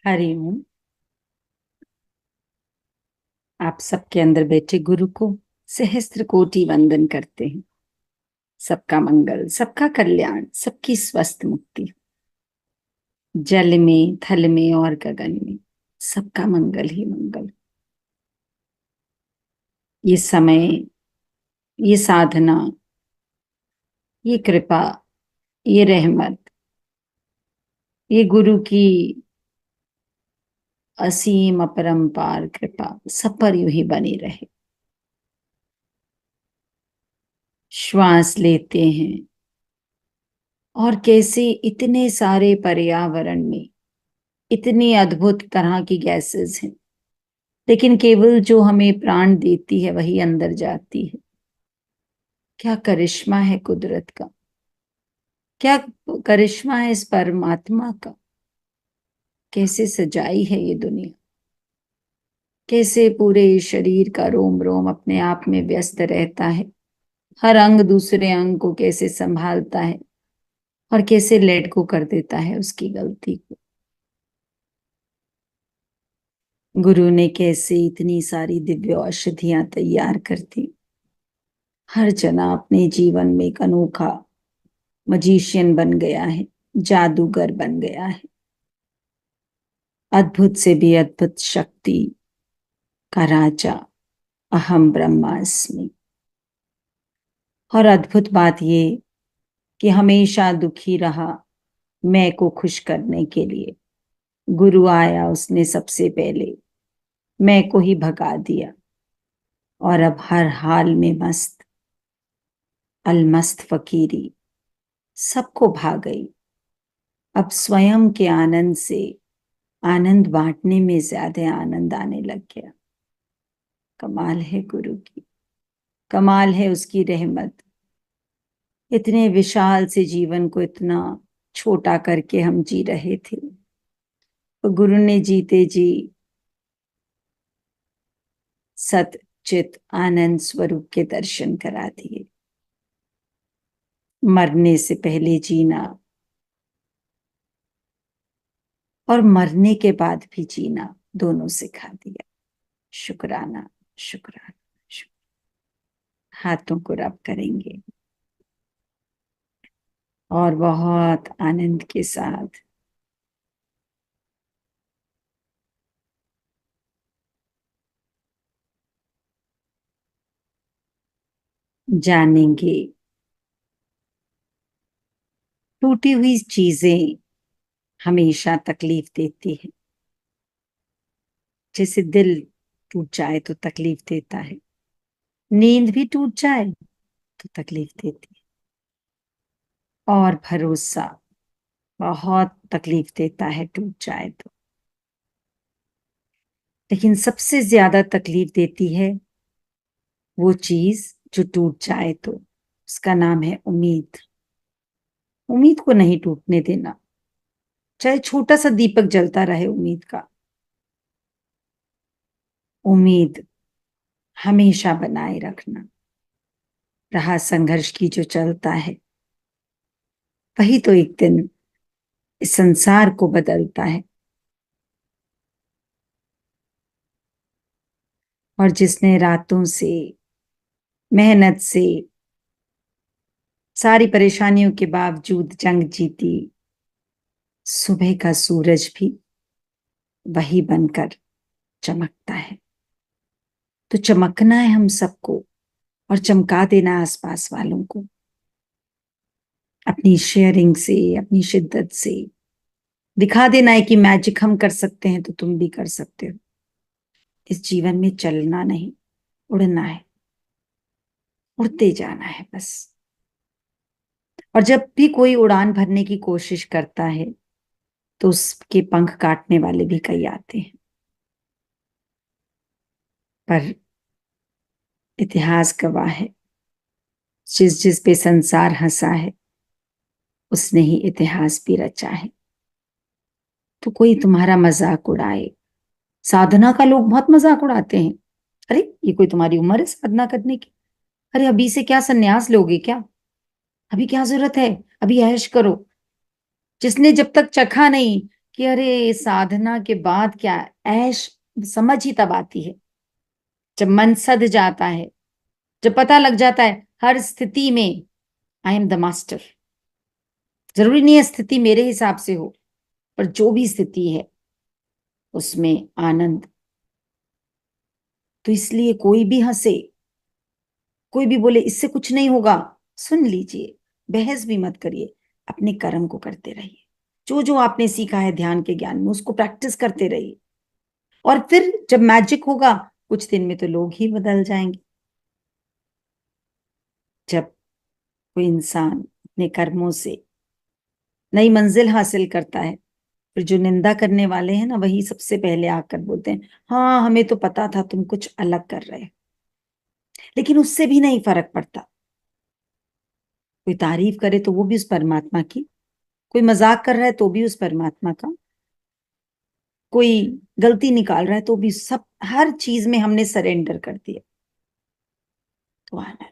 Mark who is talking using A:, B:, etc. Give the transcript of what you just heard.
A: हरिओम। आप सबके अंदर बैठे गुरु को सहस्त्र कोटि वंदन करते हैं। सबका मंगल, सबका कल्याण, सबकी स्वस्थ मुक्ति। जल में, थल में और गगन में सबका मंगल ही मंगल। ये समय, ये साधना, ये कृपा, ये रहमत, ये गुरु की असीम अपरंपार कृपा सब पर यूं ही बनी रहे। श्वास लेते हैं और कैसे इतने सारे पर्यावरण में इतनी अद्भुत तरह की गैसेस हैं, लेकिन केवल जो हमें प्राण देती है वही अंदर जाती है। क्या करिश्मा है कुदरत का, क्या करिश्मा है इस परमात्मा का। कैसे सजाई है ये दुनिया, कैसे पूरे शरीर का रोम रोम अपने आप में व्यस्त रहता है, हर अंग दूसरे अंग को कैसे संभालता है और कैसे लेट को कर देता है उसकी गलती को। गुरु ने कैसे इतनी सारी दिव्य औषधियां तैयार कर दी। हर जना अपने जीवन में एक अनोखा मजीशियन बन गया है, जादूगर बन गया है। अद्भुत से भी अद्भुत शक्ति का राजा अहम ब्रह्मास्मि। और अद्भुत बात ये कि हमेशा दुखी रहा मैं को खुश करने के लिए गुरु आया, उसने सबसे पहले मैं को ही भगा दिया और अब हर हाल में मस्त अलमस्त फकीरी सबको भा गई। अब स्वयं के आनंद से आनंद बांटने में ज्यादा आनंद आने लग गया। कमाल है गुरु की, कमाल है उसकी रहमत। इतने विशाल से जीवन को इतना छोटा करके हम जी रहे थे, तो गुरु ने जीते जी सत चित आनंद स्वरूप के दर्शन करा दिए। मरने से पहले जीना और मरने के बाद भी जीना दोनों सिखा दिया। शुक्राना, शुक्राना, हाथों को रब करेंगे और बहुत आनंद के साथ जानेंगे। टूटी हुई चीजें हमेशा तकलीफ देती है। जैसे दिल टूट जाए तो तकलीफ देता है, नींद भी टूट जाए तो तकलीफ देती है, और भरोसा बहुत तकलीफ देता है टूट जाए तो। लेकिन सबसे ज्यादा तकलीफ देती है वो चीज जो टूट जाए तो, उसका नाम है उम्मीद। उम्मीद को नहीं टूटने देना, चाहे छोटा सा दीपक जलता रहे उम्मीद का। उम्मीद हमेशा बनाए रखना। रहा संघर्ष की जो चलता है, वही तो एक दिन इस संसार को बदलता है। और जिसने रातों से मेहनत से सारी परेशानियों के बावजूद जंग जीती, सुबह का सूरज भी वही बनकर चमकता है। तो चमकना है हम सबको और चमका देना आसपास वालों को, अपनी शेयरिंग से, अपनी शिद्दत से दिखा देना है कि मैजिक हम कर सकते हैं तो तुम भी कर सकते हो। इस जीवन में चलना नहीं, उड़ना है, उड़ते जाना है बस। और जब भी कोई उड़ान भरने की कोशिश करता है तो उसके पंख काटने वाले भी कई आते हैं, पर इतिहास गवाह है, जिस जिस पे संसार हंसा है उसने ही इतिहास भी रचा है। तो कोई तुम्हारा मजाक उड़ाए, साधना का लोग बहुत मजाक उड़ाते हैं। अरे ये कोई तुम्हारी उम्र है साधना करने की? अरे अभी से क्या सन्यास लोगे क्या? अभी क्या जरूरत है? अभी ऐश करो। जिसने जब तक चखा नहीं कि अरे साधना के बाद क्या ऐश, समझ ही तब आती है जब मन सध जाता है, जब पता लग जाता है हर स्थिति में आई एम द मास्टर। जरूरी नहीं है स्थिति मेरे हिसाब से हो, पर जो भी स्थिति है उसमें आनंद। तो इसलिए कोई भी हंसे, कोई भी बोले इससे कुछ नहीं होगा, सुन लीजिए, बहस भी मत करिए, अपने कर्म को करते रहिए। जो जो आपने सीखा है ध्यान के ज्ञान में उसको प्रैक्टिस करते रहिए, और फिर जब मैजिक होगा कुछ दिन में तो लोग ही बदल जाएंगे। जब कोई इंसान अपने कर्मों से नई मंजिल हासिल करता है, फिर जो निंदा करने वाले हैं ना वही सबसे पहले आकर बोलते हैं हाँ हमें तो पता था तुम कुछ अलग कर रहे हो। लेकिन उससे भी नहीं फर्क पड़ता। कोई तारीफ करे तो वो भी उस परमात्मा की, कोई मजाक कर रहा है तो भी उस परमात्मा का, कोई गलती निकाल रहा है तो भी, सब हर चीज में हमने सरेंडर कर दिया। तो आना